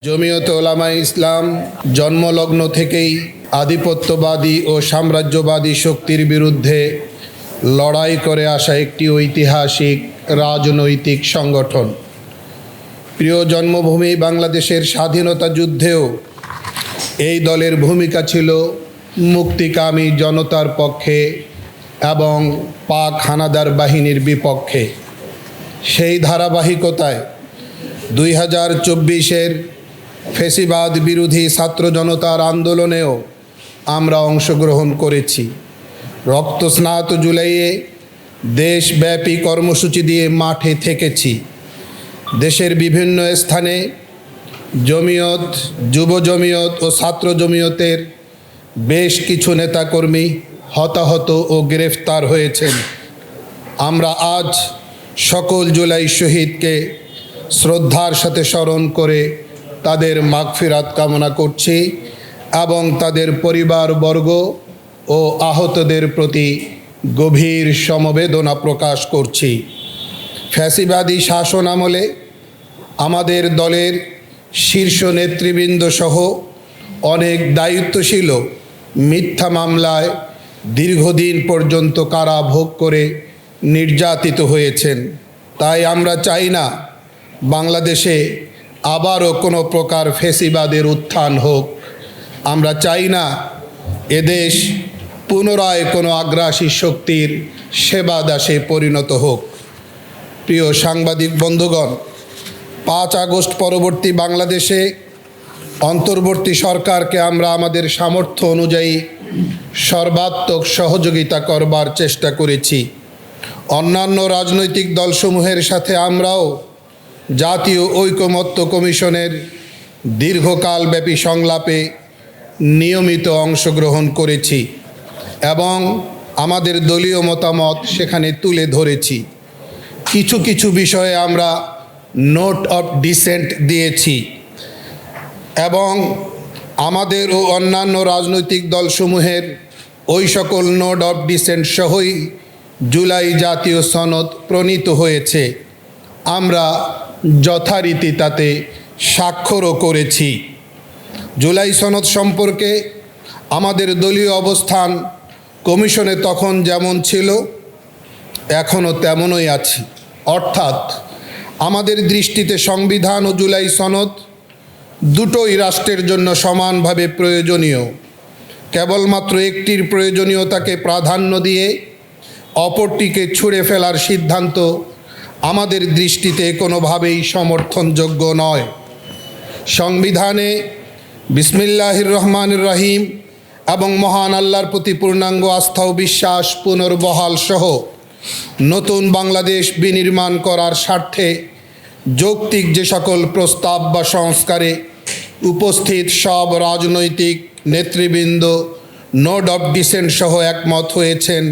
জমিয়তে ওলামায়ে ইসলাম জন্মলগ্ন থেকেই আধিপত্যবাদী ও সাম্রাজ্যবাদী শক্তির বিরুদ্ধে লড়াই করে আসা একটি ঐতিহাসিক রাজনৈতিক সংগঠন। প্রিয় জন্মভূমি বাংলাদেশের স্বাধীনতা যুদ্ধেও এই দলের ভূমিকা ছিল মুক্তিকামী জনতার পক্ষে এবং পাক হানাদার বাহিনীর বিপক্ষে। সেই ধারাবাহিকতায় 2024-এর ফ্যাসিবাদ বিরোধী ছাত্র জনতার আন্দোলনেও আমরা অংশগ্রহণ করেছি। রক্তস্নাত জুলাইয়ে দেশব্যাপী কর্মসূচি দিয়ে মাঠে থেকেছি। দেশের বিভিন্ন স্থানে জমিয়ত, যুব জমিয়ত ও ছাত্র জমিয়তের বেশ কিছু নেতাকর্মী হতাহত ও গ্রেফতার হয়েছেন। আমরা আজ সকল জুলাই শহীদকে শ্রদ্ধার সাথে স্মরণ করে তাদের মাগফিরাত কামনা করছি এবং তাদের পরিবারবর্গ ও আহতদের প্রতি গভীর সমবেদনা প্রকাশ করছি। ফ্যাসিবাদী শাসন আমলে আমাদের দলের শীর্ষ নেতৃবৃন্দ সহ অনেক দায়িত্বশীল মিথ্যা মামলায় দীর্ঘদিন পর্যন্ত কারা ভোগ করে নির্যাতিত হয়েছেন। তাই আমরা চাই না বাংলাদেশে আবারও কোনো প্রকার ফ্যাসিবাদের উত্থান হোক। আমরা চাই না এদেশ পুনরায় কোনো আগ্রাসী শক্তির সেবা দাসে পরিণত হোক। প্রিয় সাংবাদিক বন্ধুগণ, 5 আগস্ট পরবর্তী বাংলাদেশে অন্তর্বর্তী সরকারকে আমরা আমাদের সামর্থ্য অনুযায়ী সর্বাত্মক সহযোগিতা করবার চেষ্টা করেছি। অন্যান্য রাজনৈতিক দলসমূহের সাথে আমরাও জাতীয় ঐকমত্য কমিশনের দীর্ঘকালব্যাপী সংলাপে নিয়মিত অংশগ্রহণ করেছি এবং আমাদের দলীয় মতামত সেখানে তুলে ধরেছি। কিছু কিছু বিষয়ে আমরা নোট অফ ডিসেন্ট দিয়েছি এবং আমাদের ও অন্যান্য রাজনৈতিক দলসমূহের ওই সকল নোট অফ ডিসেন্ট সহই জুলাই জাতীয় সনদ প্রণীত হয়েছে। আমরা যথারীতি তাতে স্বাক্ষরও করেছি। জুলাই সনদ সম্পর্কে আমাদের দলীয় অবস্থান কমিশনে তখন যেমন ছিল এখনও তেমনই আছে। অর্থাৎ আমাদের দৃষ্টিতে সংবিধান ও জুলাই সনদ দুটোই রাষ্ট্রের জন্য সমানভাবে প্রয়োজনীয়। কেবলমাত্র একটির প্রয়োজনীয়তাকে প্রাধান্য দিয়ে অপরটিকে ছুঁড়ে ফেলার সিদ্ধান্ত আমাদের দৃষ্টিতে কোনোভাবেই সমর্থনযোগ্য নয়। সংবিধানে বিসমিল্লাহির রহমানির রহিম এবং মহান আল্লাহর প্রতি পূর্ণাঙ্গ আস্থা ও বিশ্বাস পুনর্বহাল সহ নতুন বাংলাদেশ বিনির্মাণ করার স্বার্থে যৌক্তিক যে সকল প্রস্তাব বা সংস্কারে উপস্থিত সব রাজনৈতিক নেতৃবৃন্দ নোট অফ ডিসেন্ট সহ একমত হয়েছেন,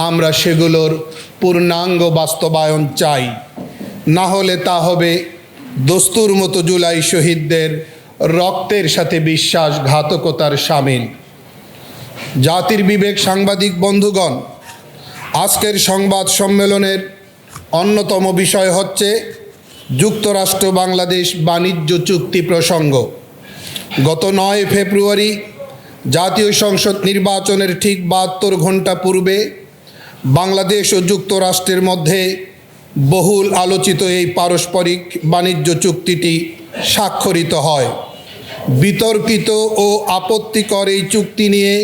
আমরা সেগুলোর পূর্ণাঙ্গ বাস্তবায়ন চাই। না হলে তা হবে দস্তুর মতো জুলাই শহীদদের রক্তের সাথে বিশ্বাসঘাতকতার শামিল। জাতির বিবেক সাংবাদিক বন্ধুগণ, আজকের সংবাদ সম্মেলনের অন্যতম বিষয় হচ্ছে যুক্তরাষ্ট্র বাংলাদেশ বাণিজ্য চুক্তি প্রসঙ্গ। গত 9 ফেব্রুয়ারি জাতীয় সংসদ নির্বাচনের ঠিক 72 ঘন্টা পূর্বে বাংলাদেশ ও যুক্তরাষ্ট্রের মধ্যে বহুল আলোচিত এই পারস্পরিক বাণিজ্য চুক্তিটি স্বাক্ষরিত হয়। বিতর্কিত ও আপত্তিকর এই চুক্তি নিয়ে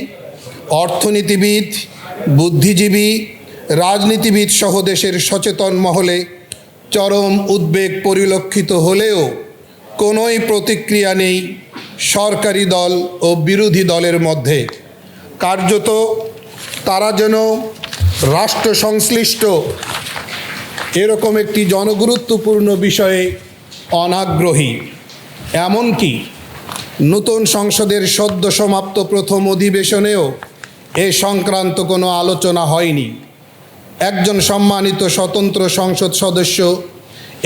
অর্থনীতিবিদ, বুদ্ধিজীবী, রাজনীতিবিদ সহ দেশের সচেতন মহলে চরম উদ্বেগ পরিলক্ষিত হলেও কোনোই প্রতিক্রিয়া নেই সরকারি দল ও বিরোধী দলের মধ্যে। কার্যত তারা যেন রাষ্ট্র সংশ্লিষ্ট এরকম একটি জনগুরুত্বপূর্ণ বিষয়ে অনাগ্রহী। এমনকি নতুন সংসদের সদ্য সমাপ্ত প্রথম অধিবেশনেও এ সংক্রান্ত কোনো আলোচনা হয়নি। একজন সম্মানিত স্বতন্ত্র সংসদ সদস্য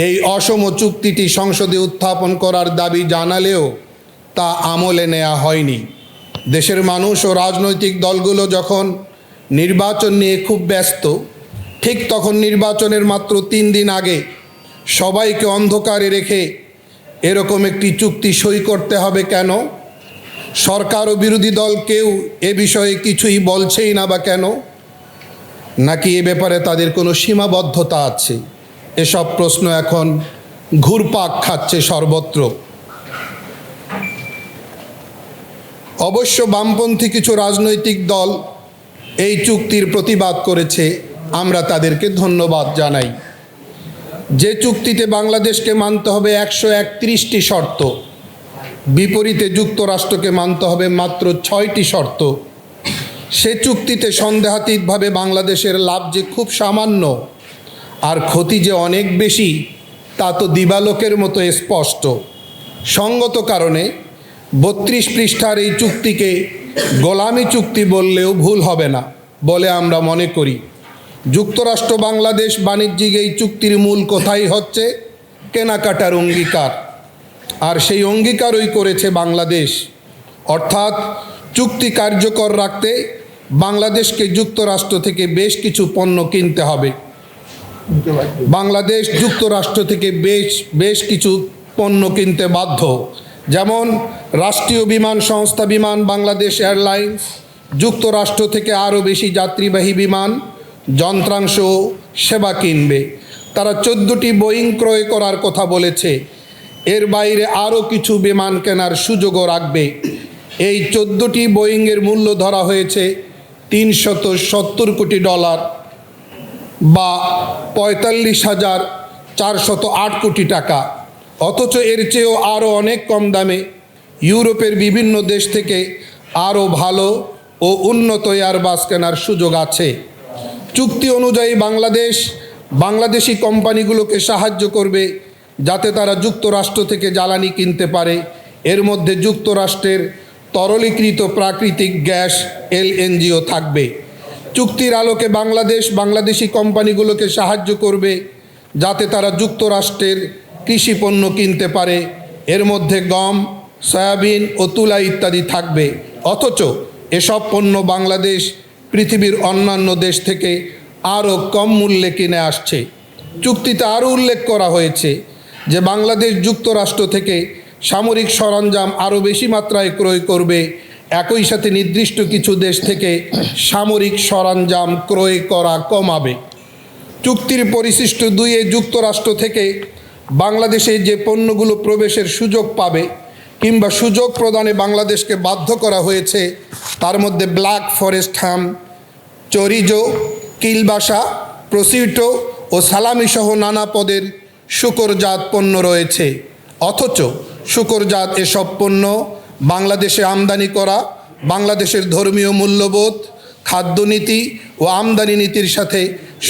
এই অসম চুক্তিটি সংসদে উত্থাপন করার দাবি জানালেও তা আমলে নেওয়া হয়নি। দেশের মানুষ ও রাজনৈতিক দলগুলো যখন নির্বাচন নিয়ে খুব ব্যস্ত, ঠিক তখন নির্বাচনের মাত্র 3 দিন আগে সবাইকে অন্ধকারে রেখে এরকম একটি চুক্তি সই করতে হবে কেন? সরকার ও বিরোধী দল কেউ এ বিষয়ে কিছুই বলছেই না বা কেন? নাকি এ ব্যাপারে তাদের কোনো সীমাবদ্ধতা আছে? এসব প্রশ্ন এখন ঘুরপাক খাচ্ছে সর্বত্র। অবশ্য বামপন্থী কিছু রাজনৈতিক দল এই চুক্তির প্রতিবাদ করেছে, আমরা তাদেরকে ধন্যবাদ জানাই। যে চুক্তিতে বাংলাদেশকে মানতে হবে 131টি শর্ত, বিপরীতে যুক্তরাষ্ট্রকে মানতে হবে মাত্র 6টি শর্ত, সে চুক্তিতে সন্দেহাতীতভাবে বাংলাদেশের লাভ যে খুব সামান্য আর ক্ষতি যে অনেক বেশি তা তো দিবালোকের মতো স্পষ্ট। সঙ্গত কারণে 32 পৃষ্ঠার এই চুক্তিকে গোলামি চুক্তি বললেও ভুল হবে না বলে আমরা মনে করি। যুক্তরাষ্ট্র বাংলাদেশ বাণিজ্যিক এই চুক্তির মূল কথাই হচ্ছে কেনাকাটার অঙ্গীকার, আর সেই অঙ্গীকারই করেছে বাংলাদেশ। অর্থাৎ চুক্তি কার্যকর রাখতে বাংলাদেশকে যুক্তরাষ্ট্র থেকে বেশ কিছু পণ্য কিনতে হবে। বাংলাদেশ যুক্তরাষ্ট্র থেকে বেশ কিছু পণ্য কিনতে বাধ্য, যেমন রাষ্ট্রীয় বিমান সংস্থা বিমান বাংলাদেশ এয়ারলাইন্স যুক্তরাষ্ট্র থেকে আরও বেশি যাত্রীবাহী বিমান, যন্ত্রাংশ, সেবা কিনবে। তারা 14টি বোয়িং ক্রয় করার কথা বলেছে। এর বাইরে আরও কিছু বিমান কেনার সুযোগও রাখবে। এই 14টি বোয়িংয়ের মূল্য ধরা হয়েছে $370 কোটি বা 45,408 কোটি টাকা। অথচ এর চেয়েও আরও অনেক কম দামে ইউরোপের বিভিন্ন দেশ থেকে আরও ভালো ও উন্নত এয়ারবাস কেনার সুযোগ আছে। চুক্তি অনুযায়ী বাংলাদেশি কোম্পানিগুলোকে সাহায্য করবে যাতে তারা যুক্তরাষ্ট্র থেকে জ্বালানি কিনতে পারে। এর মধ্যে যুক্তরাষ্ট্রের তরলীকৃত প্রাকৃতিক গ্যাস LNGও থাকবে। চুক্তির আলোকে বাংলাদেশি কোম্পানিগুলোকে সাহায্য করবে যাতে তারা যুক্তরাষ্ট্রের কৃষি পণ্য কিনতে পারে। এর মধ্যে গম, সয়াবিন ও তুলা ইত্যাদি থাকবে। অথচ এসব পণ্য বাংলাদেশ পৃথিবীর অন্যান্য দেশ থেকে আরও কম মূল্যে কিনে আসছে। চুক্তিতে আরও উল্লেখ করা হয়েছে যে বাংলাদেশ যুক্তরাষ্ট্র থেকে সামরিক সরঞ্জাম আরও বেশি মাত্রায় ক্রয় করবে। একই সাথে নির্দিষ্ট কিছু দেশ থেকে সামরিক সরঞ্জাম ক্রয় করা কমাবে। চুক্তির পরিশিষ্ট 2-এ যুক্তরাষ্ট্র থেকে বাংলাদেশে যে পণ্যগুলো প্রবেশের সুযোগ পাবে কিংবা সুযোগ প্রদানে বাংলাদেশকে বাধ্য করা হয়েছে তার মধ্যে ব্ল্যাক ফরেস্ট হ্যাম, চরিজো, কিলবাসা, প্রসিউটো ও সালামি সহ নানা পদের শূকরজাত পণ্য রয়েছে। অথচ শূকরজাত এসব পণ্য বাংলাদেশে আমদানি করা বাংলাদেশের ধর্মীয় মূল্যবোধ, খাদ্যনীতি ও আমদানি নীতির সাথে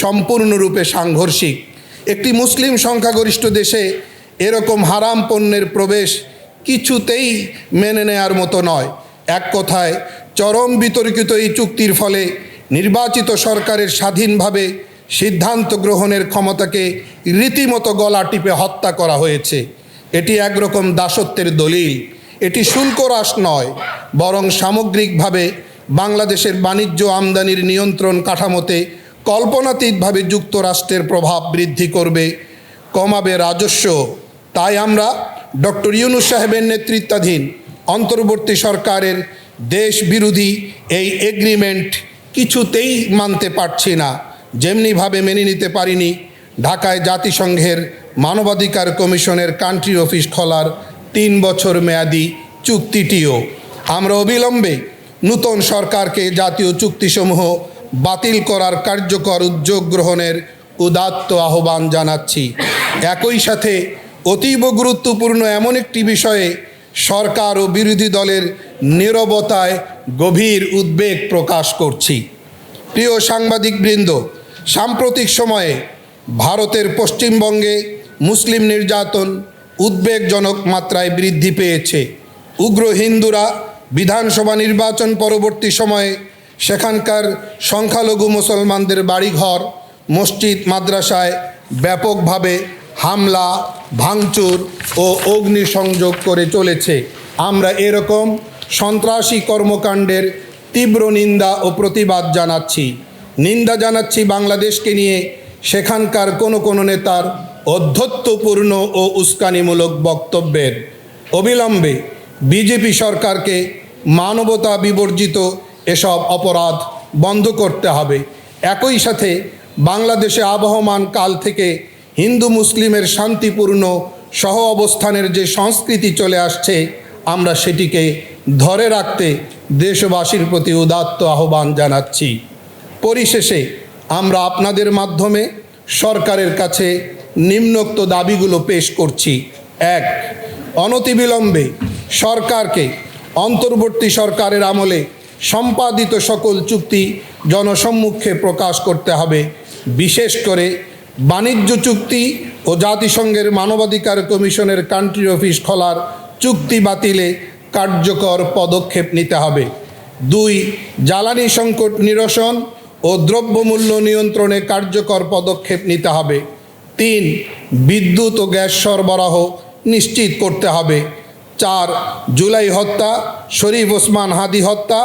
সম্পূর্ণরূপে সাংঘর্ষিক। একটি মুসলিম সংখ্যাগরিষ্ঠ দেশে এরকম হারাম পণ্যের প্রবেশ কিছুতেই মেনে নেয়ার মতো নয়। এক কথায় চরম বিতর্কিত এই চুক্তির ফলে নির্বাচিত সরকারের স্বাধীনভাবে সিদ্ধান্ত গ্রহণের ক্ষমতাকে রীতিমতো গলা টিপে হত্যা করা হয়েছে। এটি একরকম দাসত্বের দলিল। এটি শুল্ক হ্রাস নয়, বরং সামগ্রিকভাবে বাংলাদেশের বাণিজ্য আমদানির নিয়ন্ত্রণ কাঠামোতে কল্পনাতীতভাবে যুক্তরাষ্ট্রের প্রভাব বৃদ্ধি করবে, কমাবে রাজস্ব। তাই আমরা ডক্টর ইউনূস সাহেবের নেতৃত্বাধীন অন্তর্বর্তী সরকারের দেশ বিরোধী এই এগ্রিমেন্ট কিছুতেই মানতে পারছি না। যেমনিভাবে মেনে নিতে পারিনি ঢাকায় জাতিসংঘের মানবাধিকার কমিশনের কান্ট্রি অফিস খোলার 3 বছর মেয়াদি চুক্তিটিও। আমরা অবিলম্বে নূতন সরকারকে জাতীয় চুক্তিসমূহ বাতিল করার কার্যকর উদ্যোগ গ্রহণের উদাত্ত আহ্বান জানাচ্ছি। একই সাথে অতীব গুরুত্বপূর্ণ এমন একটি বিষয়ে সরকার ও বিরোধী দলের নীরবতায় গভীর উদ্বেগ প্রকাশ করছি। প্রিয় সাংবাদিকবৃন্দ, সাম্প্রতিক সময়ে ভারতের পশ্চিমবঙ্গে মুসলিম নির্যাতন উদ্বেগজনক মাত্রায় বৃদ্ধি পেয়েছে। উগ্র হিন্দুরা বিধানসভা নির্বাচন পরবর্তী সময়ে সেখানকার সংখ্যালঘু মুসলমানদের বাড়িঘর, মসজিদ, মাদ্রাসায় ব্যাপকভাবে হামলা, ভাঙচুর ও অগ্নিসংযোগ করে চলেছে। আমরা এরকম সন্ত্রাসী কর্মকাণ্ডের তীব্র নিন্দা ও প্রতিবাদ জানাচ্ছি। নিন্দা জানাচ্ছি বাংলাদেশকে নিয়ে সেখানকার কোনো নেতার ও অধ্যত্বপূর্ণ ও উস্কানিমূলক বক্তব্যের অবিলম্বে বিজেপি সরকারকে মানবতা বিবর্জিত এসব অপরাধ বন্ধ করতে হবে। একই সাথে বাংলাদেশে আবহমান কাল থেকে হিন্দু মুসলিমের শান্তিপূর্ণ সহ অবস্থানের যে সংস্কৃতি চলে আসছে, আমরা সেটিকে ধরে রাখতে দেশবাসীর প্রতি উদাত্ত আহ্বান জানাচ্ছি। পরিশেষে আমরা আপনাদের মাধ্যমে সরকারের কাছে নিম্নোক্ত দাবিগুলো পেশ করছি। 1. অনতিবিলম্বে সরকারকে অন্তর্বর্তী সরকারের আমলে সম্পাদিত সকল চুক্তি জনসম্মুখে প্রকাশ করতে হবে। বিশেষ করে বাণিজ্য চুক্তি ও জাতিসংঘের মানবাধিকার কমিশনের কান্ট্রি অফিস খোলার চুক্তি বাতিলে কার্যকর পদক্ষেপ নিতে হবে। 2. জ্বালানি সংকট নিরসন ও দ্রব্যমূল্য নিয়ন্ত্রণে কার্যকর পদক্ষেপ নিতে হবে। 3. বিদ্যুৎ ও গ্যাস সরবরাহ নিশ্চিত করতে হবে। 4. জুলাই হত্যা, শরীফ ওসমান হাদি হত্যা,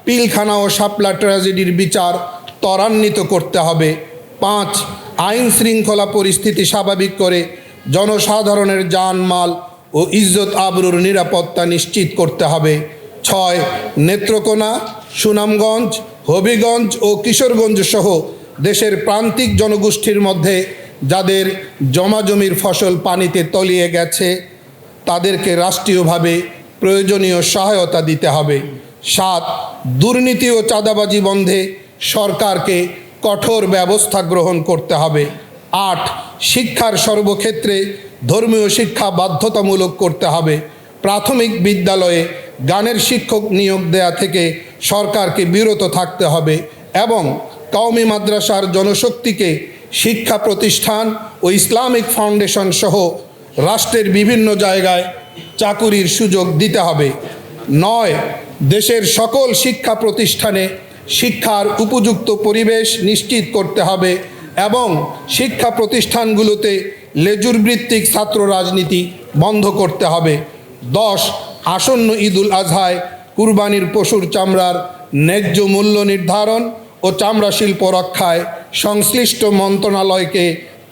পিলখানা ও শাপলা ট্র্যাজেডির বিচার ত্বরান্বিত করতে হবে। 5. আইন শৃঙ্খলা পরিস্থিতি স্বাভাবিক করে জনসাধারণের জানমাল ও ইজ্জত আবরুর নিরাপত্তা নিশ্চিত করতে হবে। 6. নেত্রকোনা, সুনামগঞ্জ, হবিগঞ্জ ও কিশোরগঞ্জ সহ দেশের প্রান্তিক জনগোষ্ঠীর মধ্যে যাদের জমাজমির ফসল পানিতে তলিয়ে গেছে তাদেরকে রাষ্ট্রীয়ভাবে প্রয়োজনীয় সহায়তা দিতে হবে। 7. দুর্নীতি ও চাঁদাবাজি বন্ধে সরকারকে কঠোর ব্যবস্থা গ্রহণ করতে হবে। 8. শিক্ষার সর্বক্ষেত্রে ধর্মীয় শিক্ষা বাধ্যতামূলক করতে হবে। প্রাথমিক বিদ্যালয়ে গানের শিক্ষক নিয়োগ দেয়া থেকে সরকারকে বিরত থাকতে হবে এবং কওমি মাদ্রাসার জনশক্তিকে শিক্ষা প্রতিষ্ঠান ও ইসলামিক ফাউন্ডেশন সহ রাষ্ট্রের বিভিন্ন জায়গায় চাকুরির সুযোগ দিতে হবে। 9. দেশের সকল শিক্ষা প্রতিষ্ঠানে শিক্ষার উপযুক্ত পরিবেশ নিশ্চিত করতে হবে এবং শিক্ষা প্রতিষ্ঠানগুলোতে লেজুর ভিত্তিক ছাত্র রাজনীতি বন্ধ করতে হবে। 10. আসন্ন ঈদুল আজহায় কুরবানির পশুর চামড়ার ন্যায্য মূল্য নির্ধারণ ও চামড়া শিল্প রক্ষায় সংশ্লিষ্ট মন্ত্রণালয়কে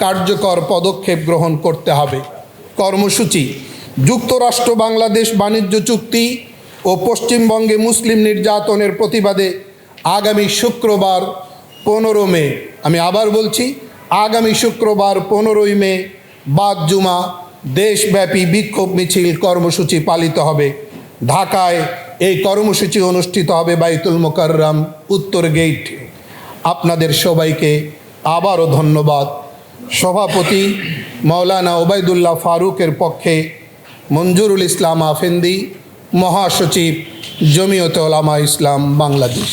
কার্যকর পদক্ষেপ গ্রহণ করতে হবে। কর্মসূচি: যুক্তরাষ্ট্র বাংলাদেশ বাণিজ্য চুক্তি ও পশ্চিমবঙ্গে মুসলিম নির্যাতনের প্রতিবাদে আগামী শুক্রবার 15 মে, আমি আবার বলছি, আগামী শুক্রবার 15 মে বাদ জুমা দেশব্যাপী বিক্ষোভ মিছিল কর্মসূচি পালিত হবে। ঢাকায় এই কর্মসূচি অনুষ্ঠিত হবে বাইতুল মোকাররম উত্তর গেট। আপনাদের সবাইকে আবারও ধন্যবাদ। সভাপতি মাওলানা ওবায়দুল্লাহ ফারুকের পক্ষে মঞ্জুরুল ইসলাম আফেন্দি, মহাসচিব জমিয়তে উলামা ইসলাম বাংলাদেশ।